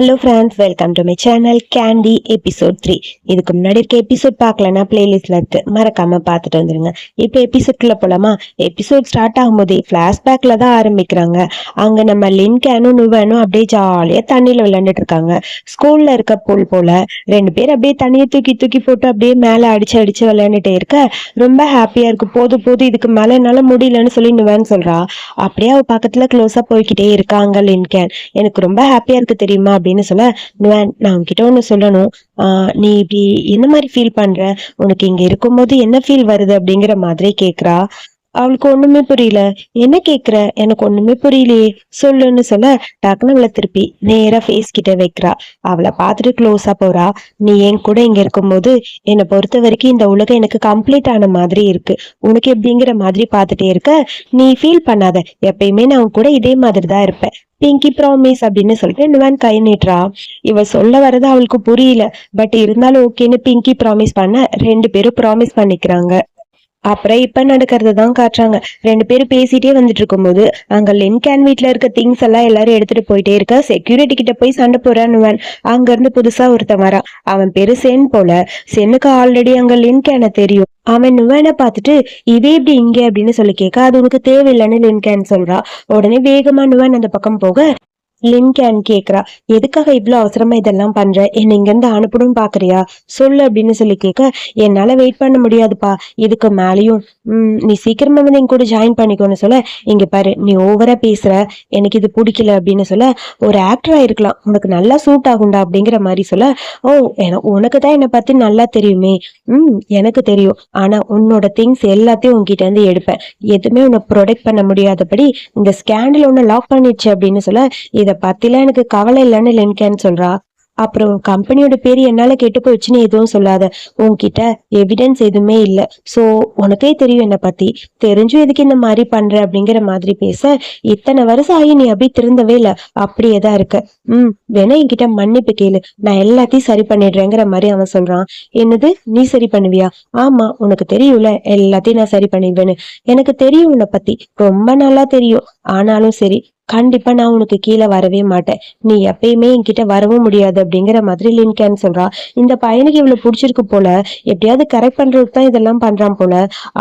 Hello friends, welcome to my channel candy episode 3. இதுக்கு முன்னாடி இருக்க எபிசோட் பார்க்கலன்னா பிளேலிஸ்ட்ல இருக்கு, மறக்காம பார்த்துட்டு வந்துருங்க. இப்போ எபிசோட்குள்ள போலாமா? எபிசோட் ஸ்டார்ட் ஆகும்போதே ஃபிளாஷ்பேக்ல தான் ஆரம்பிக்கிறாங்க. அங்க நம்ம லின்கேனும் நுவனும் அப்படியே ஜாலியா தண்ணியில விளையாண்டுட்டு இருக்காங்க. ஸ்கூல்ல இருக்க பூல் போல 2 பேர் அப்படியே தண்ணியை தூக்கி தூக்கி போட்டு அப்படியே மேல அடிச்சு அடிச்சு விளையாண்டுட்டே இருக்க ரொம்ப ஹாப்பியா இருக்கு. போதும் போதும், இதுக்கு மேல என்னால முடியலன்னு சொல்லி நுவன் சொல்றா. அப்படியே அவ பக்கத்துல க்ளோஸா போய்கிட்டே இருக்காங்க லின்கேன். எனக்கு ரொம்ப ஹாப்பியா இருக்கு தெரியுமா அப்படின்னு சொல்ல, நான் உன்கிட்ட ஒண்ணு சொல்லணும். நீ இப்படி என்ன மாதிரி ஃபீல் பண்ற? உனக்கு இங்க இருக்கும்போது என்ன ஃபீல் வருது அப்படிங்கிற மாதிரி கேக்குறா. அவளுக்கு ஒண்ணுமே புரியல. என்ன கேக்குற? எனக்கு ஒண்ணுமே புரியலையே, சொல்லுன்னு சொல்ல, டக்குனு அவளை திருப்பி நேரா ஃபேஸ் கிட்ட வைக்கிறா. அவளை பார்த்துட்டு க்ளோஸா போறா. நீ என் கூட இங்க இருக்கும்போது என்னை பொறுத்த வரைக்கும் இந்த உலகம் எனக்கு கம்ப்ளீட் ஆன மாதிரி இருக்கு. உனக்கு எப்படிங்கிற மாதிரி பார்த்துட்டே இருக்க. நீ ஃபீல் பண்ணாத, எப்பயுமே நான் உன் கூட இதே மாதிரி தான் இருப்பேன். பிங்கி ப்ராமிஸ் அப்படின்னு சொல்லிட்டு நுவான் கை நீட்டுறா. இவ சொல்ல வர்றது அவளுக்கு புரியல. பட் இருந்தாலும் ஓகேன்னு பிங்கி ப்ராமிஸ் பண்ண 2 பேரும் ப்ராமிஸ் பண்ணிக்கிறாங்க. அப்புறம் இப்ப நடக்கிறத தான் காட்டுறாங்க. 2 பேரும் பேசிட்டே வந்துட்டு இருக்கும்போது அங்க லின்கேன் வீட்டுல இருக்க திங்ஸ் எல்லாம் எல்லாரும் எடுத்துட்டு போயிட்டே இருக்க. செக்யூரிட்டி கிட்ட போய் சண்டை போறான்னு அங்க இருந்து புதுசா ஒருத்தன் வரான். அவன் பேரு சென் போல. சென்னுக்கு ஆல்ரெடி அங்க லின்கேனை தெரியும். அவன் நுவனை பார்த்துட்டு இதே இப்படி இங்க அப்படின்னு சொல்லி கேட்க, அது உனக்கு தேவையில்லைன்னு லின்கேன் சொல்றா. உடனே வேகமா நுவன் அந்த பக்கம் போக லின்கேன் கேக்குறா, எதுக்காக இவ்வளவு அவசரமா இதெல்லாம் பண்ற? என்ன இங்க இருந்து அனுப்பணும் பாக்குறியா? சொல்லு அப்படின்னு சொல்லி கேட்க, என்னால வெயிட் பண்ண முடியாதுப்பா, இதுக்கு மேலேயும் நீ சீக்கிரமா வந்து என் கூட ஜாயின் பண்ணிக்கோன்னு சொல்ல, இங்க பாரு, நீ ஓவரா பேசுற, எனக்கு இது பிடிக்கல அப்படின்னு சொல்ல, ஒரு ஆக்டரா இருக்கலாம், உனக்கு நல்லா சூட் ஆகும்டா அப்படிங்கிற மாதிரி சொல்ல, ஓ உனக்கு தான் என்னை பத்தி நல்லா தெரியுமே. எனக்கு தெரியும், ஆனா உன்னோட திங்ஸ் எல்லாத்தையும் உன்கிட்ட இருந்து எடுப்பேன். எதுவுமே உன்னை ப்ரொடெக்ட் பண்ண முடியாதபடி இந்த ஸ்கேண்டல் ஒன்னு லாக் பண்ணிடுச்சு அப்படின்னு சொல்ல, இத பத்திலாம் எனக்கு கவலை இல்லைன்னு லின்கேன் சொல்றா. அப்புறம் கம்பெனியோட பேரு என்னால கெட்டு போயிடுச்சுன்னு எதுவும் சொல்லாத, உன்கிட்ட எவிடன்ஸ் எதுவுமே இல்ல, சோ உனக்கே தெரியும் என்ன பத்தி, தெரிஞ்சும் எதுக்கு இந்த மாதிரி பண்ற அப்படிங்கிற மாதிரி பேச, இத்தனை வருஷம் ஆகி நீ அப்படி திருந்தவே இல்ல, அப்படியேதான் இருக்க. வேணா என்கிட்ட மன்னிப்பு கேளு, நான் எல்லாத்தையும் சரி பண்ணிடுறேங்கிற மாதிரி அவன் சொல்றான். என்னது, நீ சரி பண்ணுவியா? ஆமா, உனக்கு தெரியும்ல எல்லாத்தையும் நான் சரி பண்ணிடுவேன்னு. எனக்கு தெரியும், உன்னை பத்தி ரொம்ப நல்லா தெரியும். ஆனாலும் சரி, கண்டிப்பா நான் உனக்கு கீழே வரவே மாட்டேன். நீ எப்பயுமே என்கிட்ட வரவும் முடியாது அப்படிங்கிற மாதிரி லின்கேன் சொல்றா. இந்த பையனுக்கு இவ்வளவு பிடிச்சிருக்கு போல, எப்படியாவது கரெக்ட் பண்றதுக்கு தான் இதெல்லாம் பண்றான் போல.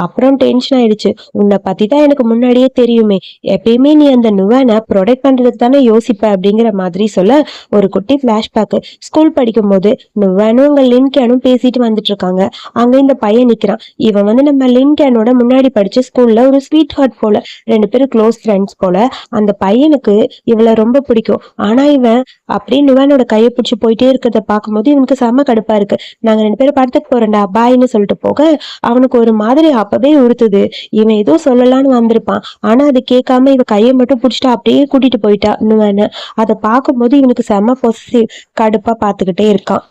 அப்புறம் டென்ஷன் ஆயிடுச்சு. உன்னை பத்தி தான் எனக்கு முன்னாடியே தெரியுமே, எப்பயுமே நீ அந்த நுவனை ப்ரொடெக்ட் பண்றதுக்கு தானே யோசிப்ப அப்படிங்கிற மாதிரி சொல்ல, ஒரு குட்டி பிளாஷ்பேக். ஸ்கூல் படிக்கும் போது நுவனும் அங்க லின்கேனும் பேசிட்டு வந்துட்டு இருக்காங்க. அங்க இந்த பையன் நிக்கிறான். இவன் வந்து நம்ம லின்கேனோட முன்னாடி படிச்ச ஸ்கூல்ல ஒரு ஸ்வீட் ஹார்ட் போல, 2 பேரும் க்ளோஸ் ஃப்ரெண்ட்ஸ் போல. அந்த பையனுக்கு இவளை ரொம்ப பிடிக்கும். ஆனா இவன் அப்படியே நுவனோட கையை பிடிச்சி போயிட்டே இருக்கிறத பார்க்கும்போது இவனுக்கு செம கடுப்பா இருக்கு. நாங்க 2 பேரும் படத்துக்கு போறேன்டா பாய்ன்னு சொல்லிட்டு போக, அவனுக்கு ஒரு மாதிரி அப்பவே உறுத்துது. இவன் ஏதோ சொல்லலான்னு வந்திருப்பான், ஆனா அது கேட்காம இவ கையை மட்டும் பிடிச்சிட்டு அப்படியே கூட்டிட்டு போயிட்டா நுவனை. அதை பார்க்கும்போது இவனுக்கு செம பொசிட்டிவ் கடுப்பா பார்த்துக்கிட்டே இருக்கான்.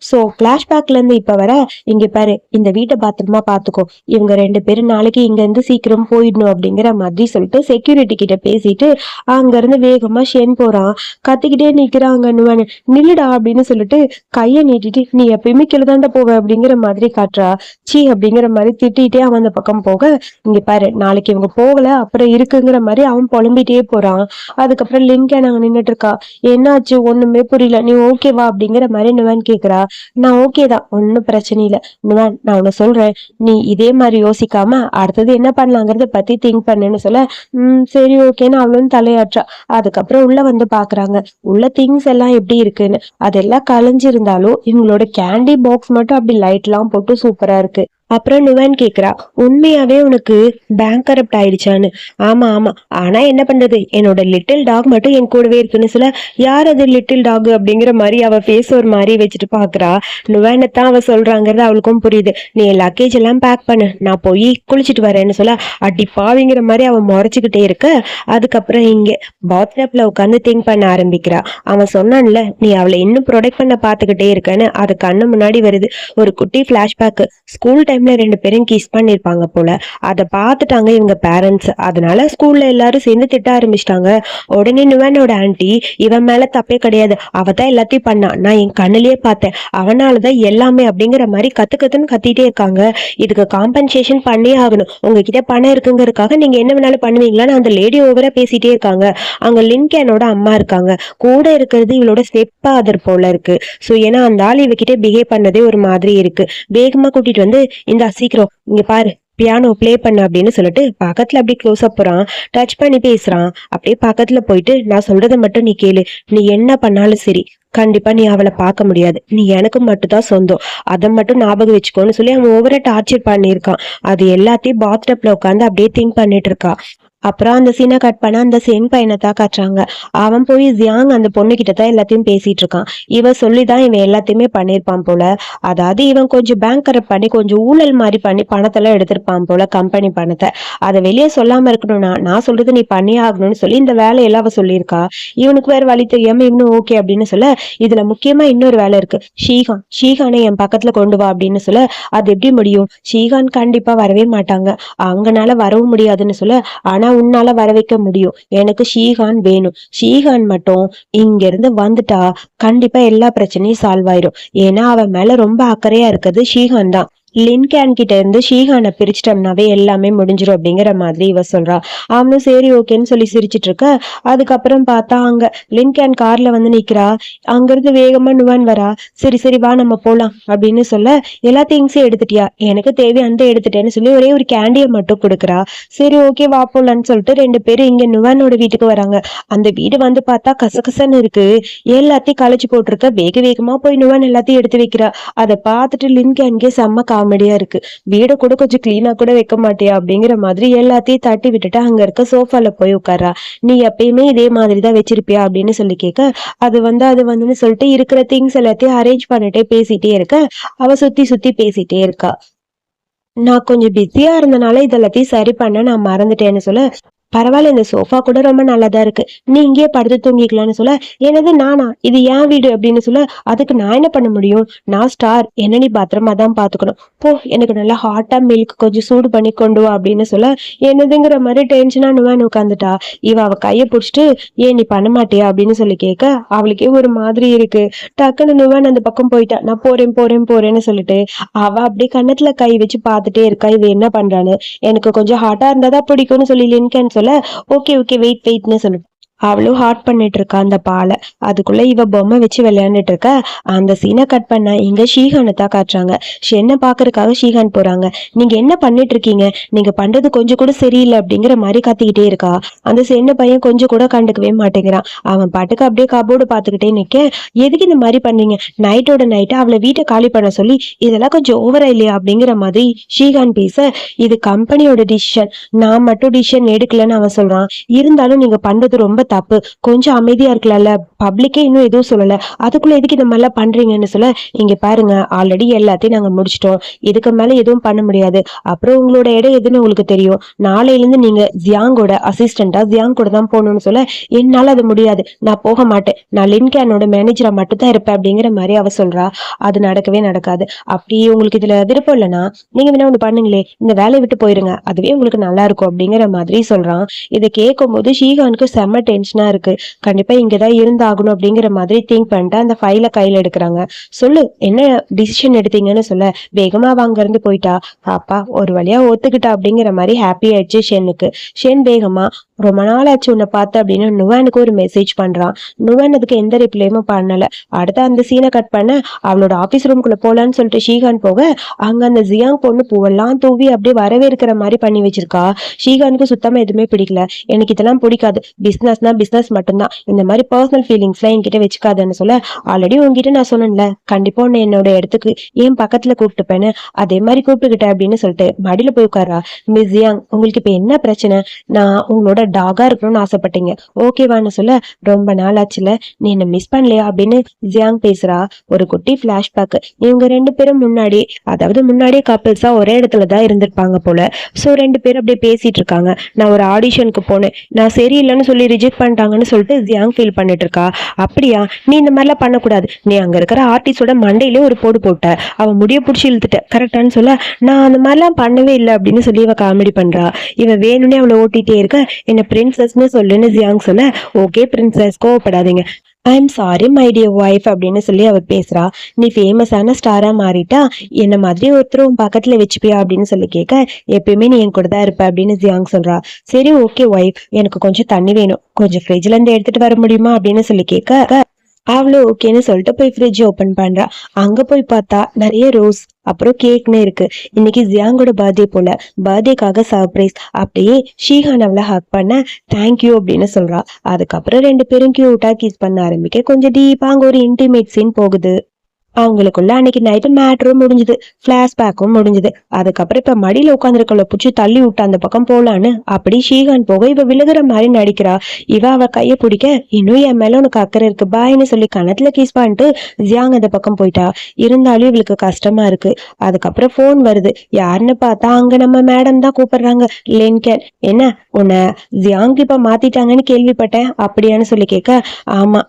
சோ பிளாஷ்பேக்ல இருந்து இப்ப வர, இங்க பாரு, இந்த வீட்டை பத்திரமா பாத்துக்கோ, இவங்க 2 பேரும் நாளைக்கு இங்க இருந்து சீக்கிரம் போயிடணும் அப்படிங்கிற மாதிரி சொல்லிட்டு செக்யூரிட்டி கிட்ட பேசிட்டு அங்க இருந்து வேகமா ஷென் போறான். கத்திக்கிட்டே நிக்கிறாங்க நுவன். நில்லுடா அப்படின்னு சொல்லிட்டு கைய நீட்டிட்டு, நீ எப்பயுமே கீழதாண்ட போவ அப்படிங்கிற மாதிரி காட்டுறா. சீ அப்படிங்கிற மாதிரி திட்டிகிட்டே அவன் அந்த பக்கம் போக, இங்க பாரு, நாளைக்கு இவங்க போகல அப்புறம் இருக்குங்கிற மாதிரி அவன் புலம்பிட்டே போறான். அதுக்கப்புறம் லின்கேன் அங்க நின்னுட்டு இருக்கா. என்னாச்சு, ஒண்ணுமே புரியல, நீ ஓகேவா அப்படிங்கிற மாதிரி நுவன் கேக்குறா. நான் ஓகே தான், ஒன்னும் பிரச்சனை இல்ல. நான் உன்ன சொல்றேன், நீ இதே மாதிரி யோசிக்காம அடுத்தது என்ன பண்ணலாங்கிறத பத்தி திங்க் பண்ணுன்னு சொல்ல, சரி ஓகேன்னு அவளும் தலையாற்றா. அதுக்கப்புறம் உள்ள வந்து பாக்குறாங்க. உள்ள திங்ஸ் எல்லாம் எப்படி இருக்குன்னு. அதெல்லாம் கலைஞ்சிருந்தாலும் இவங்களோட கேண்டி பாக்ஸ் மட்டும் அப்படி லைட் எல்லாம் போட்டு சூப்பரா இருக்கு. அப்புறம் நுவன் கேக்குறா, உண்மையாவே உனக்கு பேங்க் கரப்ட் ஆயிடுச்சான்னு. ஆமா ஆமா, ஆனா என்ன பண்றது, என்னோட லிட்டில் டாக் மட்டும் என் கூடவே இருக்குன்னு சொல்ல, யார் அது லிட்டில் டாக் அப்படிங்கிற மாதிரி அவ ஃபேஸ் ஒரு மாதிரி வச்சுட்டு பாக்குறா. நுவனைத்தான் அவ சொல்றாங்கிறது அவளுக்கும் புரியுது. நீ லக்கேஜ் எல்லாம் பேக் பண்ணு, நான் போய் குளிச்சுட்டு வரேன்னு சொல்ல, அடி பாவிங்கிற மாதிரி அவன் முறைச்சுக்கிட்டே இருக்க. அதுக்கப்புறம் இங்க பாத்டப்ல உட்காந்து திங்க் பண்ண ஆரம்பிக்கிறா. அவன் சொன்னான்ல, நீ அவளை இன்னும் ப்ரொடெக்ட் பண்ண பாத்துக்கிட்டே இருக்கன்னு, அது கண்ணு முன்னாடி வருது. ஒரு குட்டி பிளாஷ்பேக். ஸ்கூல் டைம் டைம்ல ரெண்டு பேரும் கிஸ் பண்ணிருப்பாங்க போல. அதை பார்த்துட்டாங்க இவங்க பேரண்ட்ஸ். அதனால ஸ்கூல்ல எல்லாரும் சேர்ந்து திட்ட ஆரம்பிச்சிட்டாங்க. உடனே நுவனோட ஆன்ட்டி, இவன் மேல தப்பே கிடையாது, அவ தான் எல்லாத்தையும் பண்ணா, நான் என் கண்ணிலேயே பார்த்தேன், அவனாலதான் எல்லாமே அப்படிங்கிற மாதிரி கத்துன்னு கத்திட்டே இருக்காங்க. இதுக்கு காம்பன்சேஷன் பண்ணியே ஆகணும், உங்ககிட்ட பணம் இருக்குங்கிறதுக்காக நீங்க என்ன வேணாலும் பண்ணுவீங்களான்னு அந்த லேடி ஓவரா பேசிட்டே இருக்காங்க. அங்க லின்கேனோட அம்மா இருக்காங்க. கூட இருக்கிறது இவளோட ஸ்டெப் ஃபாதர் போல இருக்கு. சோ ஏன்னா அந்த ஆள் இவகிட்ட பிஹேவ் பண்ணதே ஒரு மாதிரி இருக்கு. வேகமா கூட்டிட்டு வந்து, இந்த சீக்கிரம் இங்க பாரு, பியானோ ப்ளே பண்ண அப்படின்னு சொல்லிட்டு பக்கத்துல அப்படியே க்ளோஸ் அப் போறான். டச் பண்ணி பேசுறான். அப்படியே பக்கத்துல போயிட்டு, நான் சொல்றதை மட்டும் நீ கேளு, நீ என்ன பண்ணாலும் சரி, கண்டிப்பா நீ அவளை பார்க்க முடியாது, நீ எனக்கு மட்டும் தான் சொந்தம், அதை மட்டும் ஞாபகம் வச்சுக்கோன்னு சொல்லி அவன் ஓவரா டார்ச்சர் பண்ணியிருக்கான். அது எல்லாத்தையும் பாத்டப்ல உட்காந்து அப்படியே திங்க் பண்ணிட்டு இருக்கா. அப்புறம் அந்த சீனை கட் பண்ண அந்த சேம் பையனை தான் காட்டுறாங்க. அவன் போய் ஜியாங் அந்த பொண்ணு கிட்ட தான் எல்லாத்தையும் பேசிட்டு இருக்கான். இவன் சொல்லிதான் இவன் எல்லாத்தையுமே பண்ணியிருப்பான் போல. அதாவது இவன் கொஞ்சம் பேங்க் கரப்ட் பண்ணி கொஞ்சம் ஊழல் மாதிரி பண்ணி பணத்தெல்லாம் எடுத்திருப்பான் போல, கம்பெனி பணத்தை. அதை வெளியே சொல்லாம இருக்கணும்னா, நான் சொல்றது நீ பண்ணியே ஆகணும்னு சொல்லி இந்த வேலையெல்லாம் அவ சொல்லியிருக்கா. இவனுக்கு வேற வழி தெரியாம இவனும் ஓகே அப்படின்னு சொல்ல, இதுல முக்கியமா இன்னொரு வேலை இருக்கு, ஷீகானை என் பக்கத்துல கொண்டு வா அப்படின்னு சொல்ல, அது எப்படி முடியும், ஷீகான் கண்டிப்பா வரவே மாட்டாங்க, அவங்கனால வரவும் முடியாதுன்னு சொல்ல, ஆனா உன்னால வர வைக்க முடியும், எனக்கு ஷீகான் வேணும், ஷீகான் மட்டும் இங்க இருந்து வந்துட்டா கண்டிப்பா எல்லா பிரச்சனையும் சால்வ் ஆயிரும். ஏன்னா அவன் மேல ரொம்ப அக்கறையா இருக்கிறது ஷீகான் தான். லின்கேன் கிட்ட இருந்து ஷீகானை பிரிச்சிட்டோம்னாவே எல்லாமே முடிஞ்சிடும் அப்படிங்கிற மாதிரி இவ சொல்றா. அவனும் சரி ஓகேன்னு சொல்லி சிரிச்சிட்டு இருக்க. அதுக்கப்புறம் பார்த்தா அங்க லின்கேன் கார்ல வந்து நிக்கிறா. அங்கிருந்து வேகமா நுவன் வரா. சரி சரி வா நம்ம போலாம் அப்படின்னு சொல்ல, எல்லா திங்ஸையும் எடுத்துட்டியா, எனக்கு தேவையானதை எடுத்துட்டேன்னு சொல்லி ஒரே ஒரு கேண்டியை மட்டும் கொடுக்குறா. சரி ஓகே வா போலான்னு சொல்லிட்டு ரெண்டு பேரும் இங்க நுவனோட வீட்டுக்கு வராங்க. அந்த வீடு வந்து பார்த்தா கசகசன்னு இருக்கு, எல்லாத்தையும் களைச்சு போட்டிருக்க. வேக வேகமா போய் நுவன் எல்லாத்தையும் எடுத்து வைக்கிறா. அதை பார்த்துட்டு லின்கேன்கே செம்ம காமெடியா இருக்கு. வீடை கூட கொஞ்சம் கிளீனா கூட வைக்க மாட்டியா அப்படிங்கிற மாதிரி எல்லாத்தையும் தட்டி விட்டுட்டு அங்க இருக்க சோஃபால போய் உட்கார்றா. நீ எப்பயுமே இதே மாதிரிதான் வச்சிருப்பியா அப்படின்னு சொல்லி கேட்க, அது வந்துன்னு சொல்லிட்டு இருக்கிற திங்ஸ் எல்லாத்தையும் அரேஞ்ச் பண்ணிட்டே பேசிட்டே இருக்க. அவ சுத்தி சுத்தி பேசிட்டே இருக்கா. நான் கொஞ்சம் பிஸியா இருந்தனால இதெல்லாத்தையும் சரி பண்ண நான் மறந்துட்டேன்னு சொல்ல, பரவாயில்ல, இந்த சோஃபா கூட ரொம்ப நல்லதா இருக்கு, நீ இங்கேயே படுத்து தூங்கிக்கலாம்னு சொல்ல, எனது நானா, இது என் வீடு அப்படின்னு சொல்ல, அதுக்கு நான் என்ன பண்ண முடியும், நான் ஸ்டார், என்ன நீ பத்திரமா தான் பாத்துக்கணும், போ, எனக்கு நல்லா ஹாட்டா மில்க் கொஞ்சம் சூடு பண்ணி கொண்டு வா அப்படின்னு சொல்ல, என்னதுங்கிற மாதிரி டென்ஷனா நுவான்னு உட்காந்துட்டா. அவ கையை பிடிச்சிட்டு, ஏன் நீ பண்ண மாட்டியா அப்படின்னு சொல்லி கேட்க, அவளுக்கே ஒரு மாதிரி இருக்கு. டக்குன்னு நுவான் அந்த பக்கம் போயிட்டா. நான் போறேன்னு சொல்லிட்டு அவ அப்படியே கண்ணத்துல கை வச்சு பார்த்துட்டே இருக்கா, இவ என்ன பண்றான்னு. எனக்கு கொஞ்சம் ஹாட்டா இருந்தாதான் பிடிக்கும்னு சொல்லி லின்கேன் சொல்ல, ஓகே வெயிட்னு சொல்லு. அவளும் ஹாட் பண்ணிட்டு இருக்கா அந்த பாலை. அதுக்குள்ள இவ பொம்மை வச்சு விளையாண்டுட்டு இருக்க. அந்த சீனை கட் பண்ண இங்க ஷீகானை தான் காட்டுறாங்க. ஷென்னை பாக்குறதுக்காக ஷீகான் போறாங்க. நீங்க என்ன பண்ணிட்டு இருக்கீங்க, நீங்க பண்றது கொஞ்சம் கூட சரியில்லை அப்படிங்கிற மாதிரி கத்திக்கிட்டே இருக்கா. அந்த சென்ன பையன் கொஞ்சம் கூட கண்டுக்கவே மாட்டேங்கிறான். அவன் பாட்டுக்கு அப்படியே கபோர்டு பாத்துக்கிட்டே நிக்க, எதுக்கு இந்த மாதிரி பண்ணீங்க, நைட்டோட நைட்டா அவளை வீட்டை காலி பண்ண சொல்லி, இதெல்லாம் கொஞ்சம் ஓவரா இல்லையா அப்படிங்கிற மாதிரி ஷீகான் பேச, இது கம்பெனியோட டிசிஷன், நான் மட்டும் டிசிஷன் எடுக்கலன்னு அவன் சொல்றான். இருந்தாலும் நீங்க பண்றது ரொம்ப தப்பு, கொஞ்சம் அமைதியா இருக்கலாம்ல, பப்ளிக்கே இன்னும் எதுவும் சொல்லல, அதுக்குள்ள எதுக்கு இந்த மாதிரிலாம் பண்றீங்கன்னு சொல்ல, இங்க பாருங்க, ஆல்ரெடி எல்லாத்தையும் நாங்க முடிச்சிட்டோம், இதுக்கு மேல எதுவும் பண்ண முடியாது, அப்புறம் உங்களோட இடம் எதுன்னு உங்களுக்கு தெரியும், நாளையில இருந்து நீங்க ஜியாங்கோட அசிஸ்டண்டா ஜியாங் கூட தான் போகணும்னு சொல்ல, என்னால அது முடியாது, நான் போக மாட்டேன், நான் லின்கேனோட மேனேஜரா மட்டும் தான் இருப்பேன் அப்படிங்கிற மாதிரி அவ சொல்றா. அது நடக்கவே நடக்காது. அப்படி உங்களுக்கு இதுல விருப்பம் இல்லைன்னா நீங்க வேணா ஒண்ணு பண்ணுங்களே, இந்த வேலையை விட்டு போயிருங்க, அதுவே உங்களுக்கு நல்லா இருக்கும் அப்படிங்கிற மாதிரி சொல்றான். இதை கேட்கும் போது ஷீகானுக்கு செம்ம டென்ஷனா இருக்கு. கண்டிப்பா இங்கதான் இருந்தாகணும் அப்படிங்கிற மாதிரி திங்க் பண்ணிட்டு அந்த ஃபைலை கையில எடுக்கிறாங்க. சொல்லு, என்ன டிசிஷன் எடுத்தீங்கன்னு சொல்ல, வேகமா அங்க இருந்து போயிட்டா. பாப்பா ஒரு வழியா ஒத்துக்கிட்டா அப்படிங்கிற மாதிரி ஹாப்பி ஆயிடுச்சு ஷென்னுக்கு. ஷென் வேகமா, ரொம்ப நாள் ஆச்சு உன்னை பார்த்து அப்படின்னு நுவானுக்கு ஒரு மெசேஜ் பண்றான். நுவான் அதுக்கு எந்த ரிப்ளையும் பண்ணல. அடுத்து அந்த சீனை கட் பண்ண அவளோட ஆபீஸ் ரூம்குள்ள போலான்னு சொல்லிட்டு ஷீகான் போக, அங்க அந்த ஜியாங் பொண்ணு பூவெல்லாம் தூவி அப்படியே வரவேற்கிற மாதிரி பண்ணி வச்சிருக்கா. ஷீகானுக்கு சுத்தமா எதுவுமே பிடிக்கல. எனக்கு இதெல்லாம் பிடிக்காது, பிசினஸ்னா பிசினஸ் மட்டும்தான், இந்த மாதிரி பர்சனல் ஃபீலிங்ஸ்லாம் என்கிட்ட வச்சுக்காதுன்னு சொல்ல, ஆல்ரெடி உங்ககிட்ட நான் சொன்னேன்ல, கண்டிப்பா உன்னை என்னோட இடத்துக்கு ஏன் பக்கத்துல கூப்பிட்டுப்பேன்னு, அதே மாதிரி கூப்பிட்டுக்கிட்டேன் அப்படின்னு சொல்லிட்டு மடியில போய் உட்காரா. மிஸ் ஜியாங், உங்களுக்கு இப்ப என்ன பிரச்சனை, நான் உங்களோட டாகா இருக்கணும்னு ஆசைப்பட்டீங்க, ஓகேவான்னு சொல்ல, ரொம்ப நாள் ஆச்சுல, நீ என்ன மிஸ் பண்ணலையா அப்படின்னு ஜியாங் பேசுறா. ஒரு குட்டி பிளாஷ்பேக், இவங்க ரெண்டு பேரும் முன்னாடியே கப்பிள்ஸா ஒரே இடத்துலதான் இருந்திருப்பாங்க போல. சோ ரெண்டு பேரும் அப்படியே பேசிட்டு இருக்காங்க. நான் ஒரு ஆடிஷனுக்கு போனேன், நான் சரியில்லைன்னு சொல்லி ரிஜெக்ட் ரிஜெக்ட் பண்ணிட்டாங்கன்னு சொல்லிட்டு ஜியாங் ஃபீல் பண்ணிட்டு இருக்கா. அப்படியா, நீ இந்த மாதிரிலாம் பண்ணக்கூடாது, நீ அங்க இருக்கிற ஆர்டிஸ்டோட மண்டையிலே ஒரு போடு போட்ட, அவன் முடிய பிடிச்சி இழுத்துட்ட கரெக்டான்னு சொல்ல, நான் அந்த மாதிரிலாம் பண்ணவே இல்லை அப்படின்னு சொல்லி இவ காமெடி பண்றா. இவ வேணும்னே அவளை ஓட்டிட்டே இருக்க, என்ன பிரின்சஸ்ன்னு சொல்லுன்னு ஜியாங் சொல்ல, ஓகே பிரின்சஸ் கோவப்படாதீங்க, I am sorry my dear wife அப்படின்னு சொல்லி அவர் பேசுறா. நீ ஃபேமஸான ஸ்டாரா மாறிட்டா என்ன மாதிரி ஒருத்தர் உன் பக்கத்துல வச்சுப்பியா அப்படின்னு சொல்லி கேட்க, எப்பயுமே நீ என் கூட தான் இருப்ப அப்படின்னு ஜியாங் சொல்றா. சரி ஓகே ஒய்ஃப், எனக்கு கொஞ்சம் தண்ணி வேணும், கொஞ்சம் ஃப்ரிட்ஜ்ல இருந்து எடுத்துட்டு வர முடியுமா அப்படின்னு சொல்லி கேட்க, அவளும் ஓகேன்னு சொல்லிட்டு போய் ஃப்ரிட்ஜ் ஓபன் பண்றா. அங்க போய் பார்த்தா நிறைய ரோஸ் அப்புறம் கேக்னு இருக்கு. இன்னைக்கு ஜியாங்கோட பர்த்டே போல, பர்த்டேக்காக சர்ப்ரைஸ். அப்படியே ஷீஹான் அவளை ஹக் பண்ண தேங்க்யூ அப்படின்னு சொல்றா. அதுக்கப்புறம் ரெண்டு பேரும் கியூட்டா கிஸ் பண்ண ஆரம்பிக்க கொஞ்சம் டீப்பா அங்க ஒரு இன்டிமேட் சீன் போகுது. அவங்களுக்குள்ள அன்னைக்கு நைட்டு மேட்ரும் முடிஞ்சுது, பிளாஷ்பேக்கும் முடிஞ்சுது. அதுக்கப்புறம் இப்ப மடியில உட்காந்துருக்கல புடிச்சு தள்ளி விட்டு அந்த பக்கம் போலான்னு அப்படி ஷீகான் போக இவ விழுகிற மாதிரி நடிக்கிறா. இவ அவ கைய பிடிக்க, இன்னும் என் மேல உனக்கு அக்கறை இருக்கு பாய்னு சொல்லி கணத்துல கிஸ் பண்ணிட்டு ஜியாங் அந்த பக்கம் போயிட்டா. இருந்தாலும் இவளுக்கு கஷ்டமா இருக்கு. அதுக்கப்புறம் போன் வருது. யாருன்னு பார்த்தா அங்க நம்ம மேடம் தான் கூப்பிடுறாங்க. லின்கன், என்ன உன்னை ஜியாங் இப்ப மாத்திட்டாங்கன்னு கேள்விப்பட்டேன் அப்படியான்னு சொல்லி கேட்க, ஆமா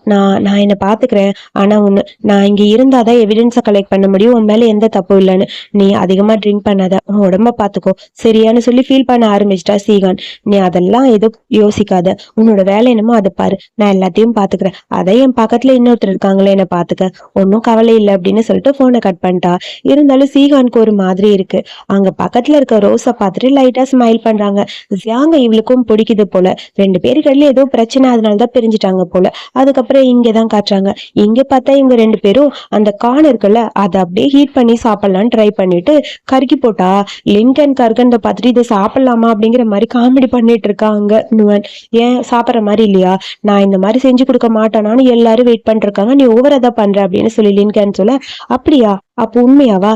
நான் என்ன பாத்துக்கிறேன், ஆனா ஒண்ணு, நான் இங்க இருந்தாதான் எவிடன்ஸை கலெக்ட் பண்ண முடியும், உன் மேல எந்த தப்பும் இல்லைன்னு. நீ அதிகமா ட்ரிங்க் பண்ணாத, உன் உடம்ப பாத்துக்கோ சரியான்னு சொல்லி ஃபீல் பண்ண ஆரம்பிச்சிட்டா சீகான். நீ அதெல்லாம் எதுவும் யோசிக்காத, உன்னோட வேலை என்னமோ அதை பாரு, நான் எல்லாத்தையும் பாத்துக்கிறேன், அதை என் பக்கத்துல இன்னொருத்தர் இருக்காங்களே என்ன பாத்துக்க, ஒன்னும் கவலை இல்லை அப்படின்னு சொல்லிட்டு போனை கட் பண்ணிட்டா. இருந்தாலும் சீகானுக்கு ஒரு மாதிரி இருக்கு. அங்க பக்கத்துல இருக்க ரோஸை பார்த்துட்டு லைட்டா ஸ்மைல் பண்றாங்க. ஜியாங்க இவளுக்கும் பிடிக்குது போல. ரெண்டு பேருக்கடையில ஏதோ பிரச்சனை, அதனாலதான் பிரிஞ்சுட்டாங்க போல. அதுக்கப்புறம் இங்கதான் காட்டுறாங்க. இங்க பார்த்தா இவங்க ரெண்டு பேரும் அந்த கார்ன் இருக்குல்ல, அதை அப்படியே ஹீட் பண்ணி சாப்பிடலான்னு ட்ரை பண்ணிட்டு கருக்கி போட்டா. லிங்கன் கருகண்ட பார்த்துட்டு இதை சாப்பிடலாமா அப்படிங்கிற மாதிரி காமெடி பண்ணிட்டு இருக்காங்க நுவன். ஏன் சாப்பிட்ற மாதிரி இல்லையா, நான் இந்த மாதிரி செஞ்சு கொடுக்க மாட்டேனான்னு எல்லாரும் வெயிட் பண்ணிட்டு இருக்காங்க, நீ ஓவரா தான் பண்ற அப்படின்னு சொல்லி லிங்கன் சொல்ல, அப்படியா அப்போ உண்மையாவா,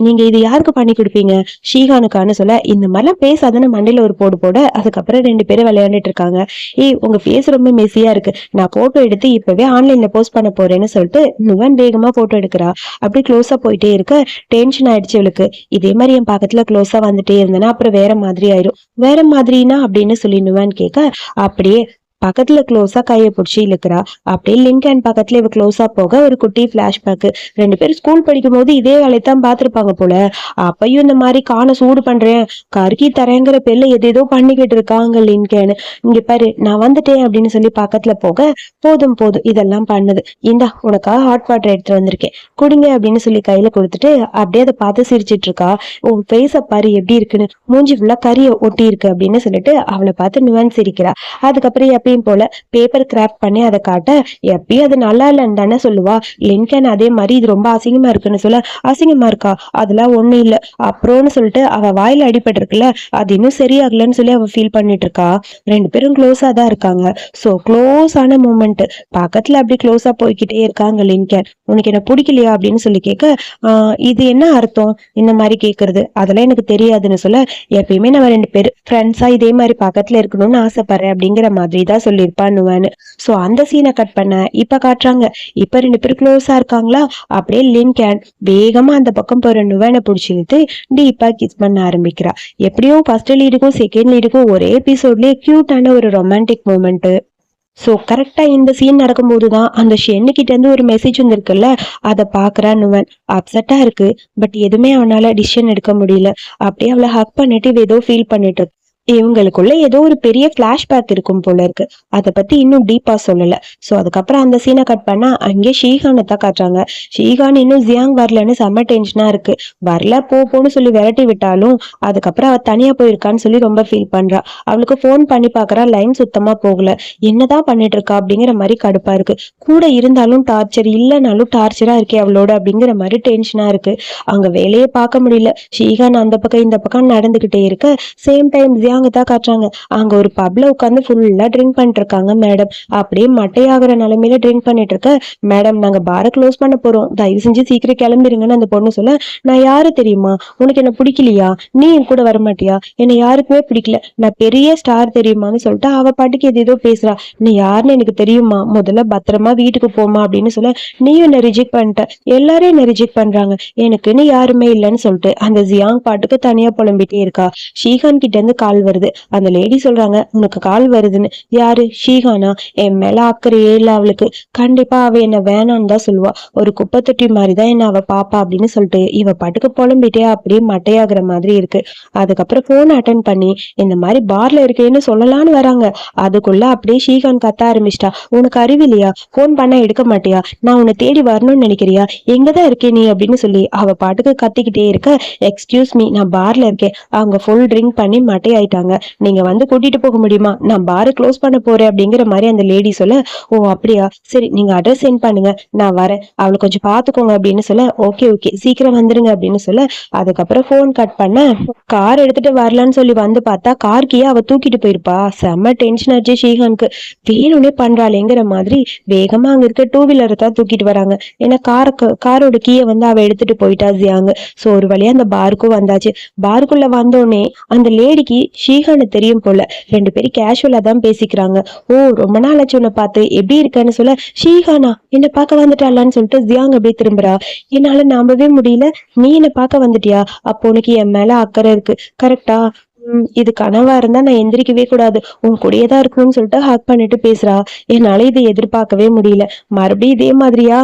நீங்க இது யாருக்கு பண்ணி கொடுப்பீங்க, ஷீகானுக்கான்னு சொல்ல, இந்த மாதிரிலாம் பேசாதான மண்டையில ஒரு போடு போட. அதுக்கப்புறம் ரெண்டு பேரும் விளையாண்டுட்டு இருக்காங்க. ஏய் உங்க ஃபேஸ் ரொம்ப மெஸ்ஸியா இருக்கு, நான் போட்டோ எடுத்து இப்பவே ஆன்லைன்ல போஸ்ட் பண்ண போறேன்னு சொல்லிட்டு நுவன் வேகமா போட்டோ எடுக்கிறா. அப்படி க்ளோஸா போயிட்டே இருக்க டென்ஷன் ஆயிடுச்சு இவளுக்கு. இதே மாதிரி என் பக்கத்துல க்ளோஸா வந்துட்டே இருந்தேன்னா அப்புறம் வேற மாதிரி ஆயிரும். வேற மாதிரினா அப்படின்னு சொல்லி நுவன் கேட்க, அப்படியே பக்கத்துல க்ளோஸா கையை பிடிச்சி இழுக்கிறா. அப்படியே லிங்கன் பக்கத்துல இவ க்ளோஸா போக ஒரு குட்டி பிளாஷ்பேக். ரெண்டு பேரும் ஸ்கூல் படிக்கும் போது இதே வேலையத்தான் பாத்துருப்பாங்க போல. அப்பயும் இந்த மாதிரி காண சூடு பண்றேன் கருக்கி தரேங்கிற பேர்ல எதேதோ பண்ணிக்கிட்டு இருக்காங்க லிங்கன். இங்க பாரு நான் வந்துட்டேன் அப்படின்னு சொல்லி பக்கத்துல போக, போதும் போதும் இதெல்லாம் பண்ணுது, இந்தா உனக்காக ஹாட் வாட்டர் எடுத்துட்டு வந்திருக்கேன் குடிங்க அப்படின்னு சொல்லி கையில கொடுத்துட்டு அப்படியே அதை பார்த்து சிரிச்சிட்டு இருக்கா. உன் ஃபேஸ பாரு எப்படி இருக்குன்னு, மூஞ்சி ஃபுல்லா கறியை ஒட்டி இருக்கு அப்படின்னு சொல்லிட்டு அவளை பார்த்து நுவன் சிரிக்கிறா. அதுக்கப்புறம் எப்பயும் போல பேப்பர் கிராஃப்ட் பண்ணி அதை காட்ட, எப்பயும் அது நல்லா இல்லைன்னு தானே சொல்லுவா. லின்கன் அதே மாதிரி இது ரொம்ப அசிங்கமா இருக்குன்னு சொல்ல, அசிங்கமா இருக்கா, அதெல்லாம் ஒண்ணும் இல்ல அப்புறம்னு சொல்லிட்டு அவ வாயில அடிபட்டு இருக்குல்ல, அது இன்னும் சரியாகலன்னு சொல்லி அவ ஃபீல் பண்ணிட்டு இருக்கா. ரெண்டு பேரும் க்ளோஸா தான் இருக்காங்க. சோ க்ளோஸ் ஆன மூமெண்ட் பக்கத்துல அப்படி க்ளோஸா போய்கிட்டே இருக்காங்க. லின்கன், உனக்கு என்ன பிடிக்கலையா அப்படின்னு சொல்லி கேட்க, இது என்ன அர்த்தம் இந்த மாதிரி கேக்குறது, அதெல்லாம் எனக்கு தெரியாதுன்னு சொல்ல, எப்பயுமே நம்ம ரெண்டு பேரும் ஃப்ரெண்ட்ஸா இதே மாதிரி பக்கத்துல இருக்கணும்னு ஆசைப்படுறேன் அப்படிங்கிற மாதிரி தான் சொல்லியிருப்பான்னு. சோ அந்த சீனை கட் பண்ண இப்ப காட்டுறாங்க. இப்ப ரெண்டு பேரும் க்ளோஸா இருக்காங்களா. அப்படியே லின்கன் வேகமா அந்த பக்கம் போற நுவனை பிடிச்சிட்டு டீப்பா கிஸ் பண்ண ஆரம்பிக்கிறா. எப்படியும் ஃபர்ஸ்ட் லீடுக்கும் செகண்ட் லீடுக்கும் ஒரே எபிசோட்லயே கியூட்டான ஒரு ரொமான்டிக் மூமெண்ட். சோ கரெக்டா இந்த சீன் நடக்கும்போதுதான் அந்த ஷென்னுகிட்ட இருந்து ஒரு மெசேஜ் வந்திருக்குல்ல, அதை பாக்குறா நுவன். அப்செட்டா இருக்கு, பட் எதுவுமே அவனால டிசிஷன் எடுக்க முடியல. அப்படியே அவளை ஹக் பண்ணிட்டு ஏதோ ஃபீல் பண்ணிட்டு இவங்களுக்குள்ள ஏதோ ஒரு பெரிய பிளாஷ்பேக் இருக்கும் போல இருக்கு. அதை பத்தி இன்னும் டீப்பா சொல்லல. சோ அதுக்கப்புறம் அந்த சீனை கட் பண்ணா அங்கே ஷீகானை தான் காட்டுறாங்க. ஷீகான் இன்னும் ஜியாங் வரலன்னு செம்ம டென்ஷனா இருக்கு. வரல போன்னு சொல்லி விரட்டி விட்டாலும் அதுக்கப்புறம் அவ தனியா போயிருக்கான்னு சொல்லி ரொம்ப ஃபீல் பண்றா. அவளுக்கு போன் பண்ணி பாக்குறா, லைன் சுத்தமா போகல. என்னதான் பண்ணிட்டு இருக்கா அப்படிங்கிற மாதிரி கடுப்பா இருக்கு. கூட இருந்தாலும் டார்ச்சர், இல்லைனாலும் டார்ச்சரா இருக்கே அவளோட அப்படிங்கிற மாதிரி டென்ஷனா இருக்கு. அங்க வேலையே பார்க்க முடியல. ஷீகான் அந்த பக்கம் இந்த பக்கம் நடந்துகிட்டே இருக்க சேம் டைம் தான் காட்டுறாங்க. அங்க ஒரு பப்ல உட்கார்ந்து ஃபுல்லா ட்ரிங்க் பண்ணிட்டு இருக்காங்க மேடம். அப்படியே மட்டையாகிற நிலைமையில ட்ரிங்க் பண்ணிட்டு இருக்க, மேடம் நாங்க பாரை க்ளோஸ் பண்ண போறோம், தயவு செஞ்சு சீக்கிரம் கிளம்பிருங்கன்னு அந்த பொண்ணு சொல்ல, நான் யாரு தெரியுமா, உனக்கு என்ன பிடிக்கலையா, நீ என் கூட வரமாட்டியா, என்னை யாருக்குமே பிடிக்கல, நான் பெரிய ஸ்டார் தெரியுமான்னு சொல்லிட்டு அவ பாட்டுக்கு எது ஏதோ பேசுறா. நீ யாருன்னு எனக்கு தெரியுமா, முதல்ல பத்திரமா வீட்டுக்கு போமா அப்படின்னு சொல்ல, நீயும் என்ன ரிஜெக்ட் பண்ணிட்ட, எல்லாரும் என்ன ரிஜெக்ட் பண்றாங்க, எனக்குன்னு யாருமே இல்லைன்னு சொல்லிட்டு அந்த ஜியாங் பாட்டுக்கு தனியா புலம்பிட்டே இருக்கா. ஷீகான் கிட்ட இருந்து கால் வருது. அந்த லேடி சொல்றாங்க, உனக்கு கால் வருதுன்னு. யாரு? ஷீஹானா? என் மேல அக்கறையே இல்ல அவளுக்கு. கண்டிப்பா அவ என்ன வேணான்னு தான் சொல்லுவா. ஒரு குப்பை தொட்டி மாதிரிதான் என்ன அவ பாப்பா அப்படின்னு சொல்லிட்டு இவ பாட்டுக்கு புலம்பிட்டே அப்படியே மட்டையாகிற மாதிரி இருக்கு. அதுக்கப்புறம் போன் அட்டன் பண்ணி இந்த மாதிரி பார்ல இருக்கேன்னு சொல்லலான்னு வராங்க. அதுக்குள்ள அப்படியே ஷீகான் கத்த ஆரம்பிச்சிட்டா. உனக்கு அறிவில்லையா? போன் பண்ண எடுக்க மாட்டியா? நான் உன்னை தேடி வரணும்னு நினைக்கிறியா? எங்கதான் இருக்கே நீ அப்படின்னு சொல்லி அவ பாட்டுக்கு கத்திக்கிட்டே இருக்க. எக்ஸ்கியூஸ் மீ, நான் பார்ல இருக்கேன். அவங்க ஃபுல் ட்ரிங்க் பண்ணி மட்டை ஆயிட்டாங்க. நீங்க வந்து கூட்டிட்டு போக முடியுமா? நான் பாரை க்ளோஸ் பண்ண போறேன் அப்படிங்கிற மாதிரி அந்த லேடி சொல்ல, ஓ அப்படியா, சரி நீங்க அட்ரஸ் சென்ட் பண்ணுங்க, நான் வரேன், அவளை கொஞ்சம் பாத்துக்கோங்க அப்படின்னு சொல்ல, ஓகே ஓகே சீக்கிரம் வந்துருங்க அப்படின்னு சொல்ல. அதுக்கப்புறம் போன் கட் பண்ண, கார் எடுத்துட்டு வரலான்னு சொல்லி வந்து பார்த்தா கார் கீயை அவ தூக்கிட்டு போயிருப்பா. செம்ம டென்ஷன் ஆச்சு ஷீகானுக்கு. வேணும்னே பண்றாளேங்கிற மாதிரி வேகமா அங்க இருக்க டூ வீலரை தான் தூக்கிட்டு வராங்க. ஏன்னா காரோட கீயை வந்து அவ எடுத்துட்டு போயிட்டா ஜியாங்க. சோ ஒரு வழியா அந்த பாருக்கும் வந்தாச்சு. பாருக்குள்ள வந்தோடனே அந்த லேடிக்கு ஷீஹானு தெரியும் போல. ரெண்டு பேரும் கேஷுவலா தான் பேசிக்கிறாங்க. ஓ ரொம்ப நாள் ஆச்சு உன்னை பார்த்து, எப்படி இருக்கன்னு சொல்ல, ஷீஹானா என்ன பார்க்க வந்துட்டாளான்னு சொல்லிட்டு ஜியாங் அப்படியே திரும்புறா. என்னால நம்பவே முடியல, நீ என்ன பார்க்க வந்துட்டியா? அப்போ உனக்கு என் மேல அக்கறை இருக்கு, கரெக்டா? இது கனவா இருந்தா நான் எந்திரிக்கவே கூடாது, உன் கூடயேதான் இருக்கணும்னு சொல்லிட்டு ஹக் பண்ணிட்டு பேசுறா. என்னால இதை எதிர்பார்க்கவே முடியல. மறுபடியும் இதே மாதிரியா?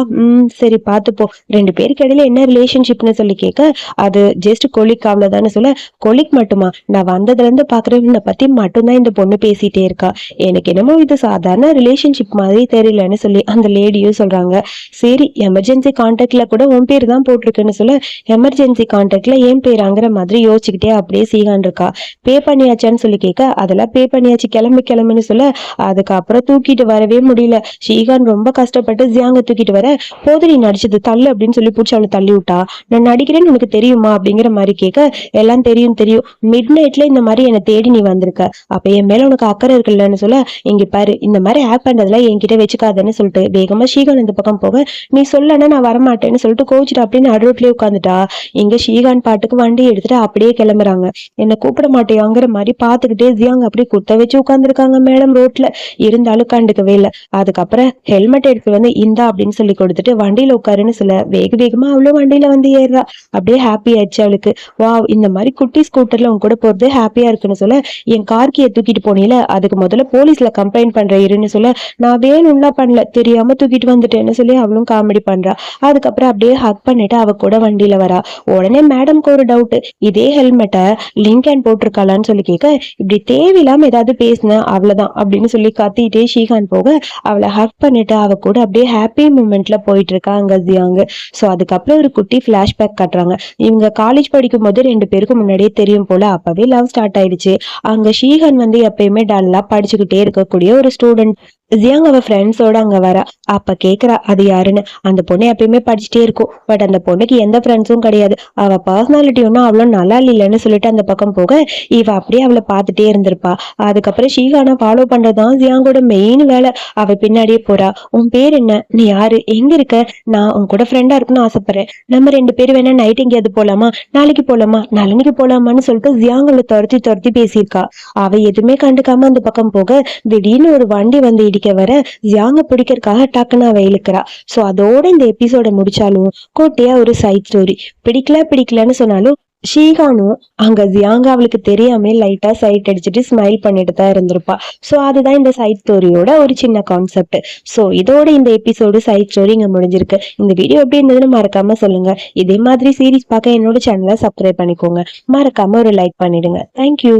சரி பாத்துப்போ. ரெண்டு பேருக்கு இடையில என்ன ரிலேஷன்ஷிப்னு சொல்லி கேட்க, அது ஜஸ்ட் கொலிக் அவ்வளவுதானே சொல்ல. கொலிக் மட்டுமா? நான் வந்ததுல இருந்து பாக்குறவனை பத்தி மட்டும்தான் இந்த பொண்ணு பேசிட்டே இருக்கா. எனக்கு என்னமோ இது சாதாரண ரிலேஷன்ஷிப் மாதிரி தெரியலன்னு சொல்லி அந்த லேடியும் சொல்றாங்க. சரி எமர்ஜென்சி கான்டாக்ட்ல கூட உன் பேர் தான் போட்டிருக்குன்னு சொல்ல, எமர்ஜென்சி கான்டாக்ட்ல என் பேராங்கிற மாதிரி யோசிச்சுக்கிட்டே அப்படியே சீகான் இருக்கா. பே பண்ணியாச்சான்னு சொல்லி கேட்க, அதெல்லாம் பே பண்ணியாச்சு, கிளம்புன்னு சொல்ல. அதுக்கப்புறம் தூக்கிட்டு வரவே முடியல. ஷீகான் ரொம்ப கஷ்டப்பட்டு ஜியாங்க தூக்கிட்டு வர, போது நீ நடிச்சது தள்ளு அப்படின்னு சொல்லி பிடிச்சி அவளை தள்ளி விட்டா. நான் நடிக்கிறேன்னு உனக்கு தெரியுமா அப்படிங்கிற மாதிரி கேட்க, எல்லாம் தெரியும் தெரியும், மிட் நைட்ல இந்த மாதிரி என்னை தேடி நீ வந்திருக்க, அப்ப என் மேல உனக்கு அக்கறை இருக்குல்லன்னு சொல்ல, இங்க பாரு இந்த மாதிரி ஆக்ட் பண்றதுல என்கிட்ட வச்சுக்காதன்னு சொல்லிட்டு வேகமா ஷீகான் இந்த பக்கம் போக, நீ சொல்லனா நான் வரமாட்டேன்னு சொல்லிட்டு கோச்சிட்டு அப்படின்னு நடுரோட்லயே உட்காந்துட்டா. இங்க ஷீகான் பாட்டுக்கு வண்டி எடுத்துட்டு அப்படியே கிளம்புறாங்க. என்ன கூப்பிட மாட்டேயாங்கிற மாதிரி பாத்துக்கிட்டே ஜியாங் அப்படியே குத்த வச்சு உட்காந்துருக்காங்க மேடம் ரோட்ல. இருந்தாலும் கண்டுக்கவே இல்லை. அதுக்கப்புறம் ஹெல்மெட் எடுத்து வந்து இந்தா அப்படின்னு சொல்லி கொடுத்துட்டு வண்டியில உட்காருன்னு சொல்ல, வேக வேகமா அவளும் வண்டியில வந்து ஏறுறா. அப்படியே ஹாப்பி ஆயிடுச்சு அவளுக்கு. வா இந்த மாதிரி குட்டி ஸ்கூட்டர்ல உன் கூட போறது ஹாப்பியா இருக்குன்னு சொல்ல, என் கார்கியை தூக்கிட்டு போனீல, அதுக்கு முதல்ல போலீஸ்ல கம்ப்ளைண்ட் பண்ற இருன்னு சொல்ல, நான் வேணும்னா பண்ணல, தெரியாம தூக்கிட்டு வந்துட்டேன்னு சொல்லி அவளும் காமெடி பண்றா. அதுக்கப்புறம் அப்படியே ஹக் பண்ணிட்டு அவ கூட வண்டியில வரா. உடனே மேடம்க்கு ஒரு டவுட், இதே ஹெல்மெட்டை லிங்கன் போட்டிருக்காளான்னு சொல்லி கேட்க, இப்படி தேவையில்லாம ஏதாவது பேசின அவ்வளவுதான் அப்படின்னு சொல்லி கத்திட்டே ஷீகான் போக, அவளை ஹக் பண்ணிட்டு அவ கூட அப்படியே ஹாப்பி மூமெண்ட்ல போயிட்டு இருக்காங்க ஜியாங்க. சோ அதுக்கப்புறம் ஒரு குட்டி பிளாஷ்பேக் காட்டுறாங்க. இவங்க காலேஜ் படிக்கும் போது ரெண்டு பேருக்கு முன்னாடியே தெரியும் போல, அப்பவே லவ் ஸ்டார்ட் ஆயிடுச்சு. அங்க ஷீகான் வந்து எப்பயுமே டல்லா படிச்சுக்கிட்டே இருக்கக்கூடிய ஒரு ஸ்டூடெண்ட். ஜியாங் அவ ஃப்ரெண்ட்ஸோட அங்க வரா. அப்ப கேக்குறா அது யாருன்னு. அந்த பொண்ணு எப்பயுமே படிச்சுட்டே இருக்கும், பட் அந்த பொண்ணுக்கு எந்த ஃப்ரெண்ட்ஸும் கிடையாது. அவ பர்சனாலிட்டி ஒன்னும் அவ்வளவு நல்லா இல்லைன்னு சொல்லிட்டு அந்த பக்கம் போக, இவ அப்படியே அவளை பார்த்துட்டே இருந்திருப்பா. அதுக்கப்புறம் ஷீகானை ஃபாலோ பண்றதுதான் ஜியாங்கோட மெயின் வேலை. அவ பின்னாடியே போறா. உன் பேர் என்ன? நீ யாரு? எங்க இருக்க? நான் உன் கூட ஃப்ரெண்டா இருக்குன்னு ஆசைப்படுறேன். நம்ம ரெண்டு பேரும் வேணா நைட் எங்கேயாவது போலாமா? நாளைக்கு போலாமா? நாளைக்கு போலாமான்னு சொல்லிட்டு ஜியாங்களை துரத்தி துரத்தி பேசியிருக்கா. அவ எதுவுமே கண்டுக்காம அந்த பக்கம் போக, திடீர்னு ஒரு வண்டி வந்து இடிக்க வர ஜியாங்க பிடிக்கிறதுக்காக டக்குன்னு அவ இழுக்கிறா. சோ அதோட இந்த எபிசோட முடிச்சாலும் கோட்டையா ஒரு சைட் ஸ்டோரி. பிடிக்கலன்னு சொன்னாலும் ஷீகானும் அங்க ஜியாங்க அவளுக்கு தெரியாம லைட்டா சைட் அடிச்சுட்டு ஸ்மைல் பண்ணிட்டு தான் இருந்திருப்பா. சோ அதுதான் இந்த சைட் ஸ்டோரியோட ஒரு சின்ன கான்செப்ட். சோ இதோட இந்த எபிசோடு சைட் ஸ்டோரி இங்க முடிஞ்சிருக்கு. இந்த வீடியோ எப்படி இருந்ததுன்னு மறக்காம சொல்லுங்க. இதே மாதிரி சீரீஸ் பார்க்க என்னோட சேனலை சப்ஸ்கிரைப் பண்ணிக்கோங்க. மறக்காம ஒரு லைக் பண்ணிடுங்க. தேங்க்யூ.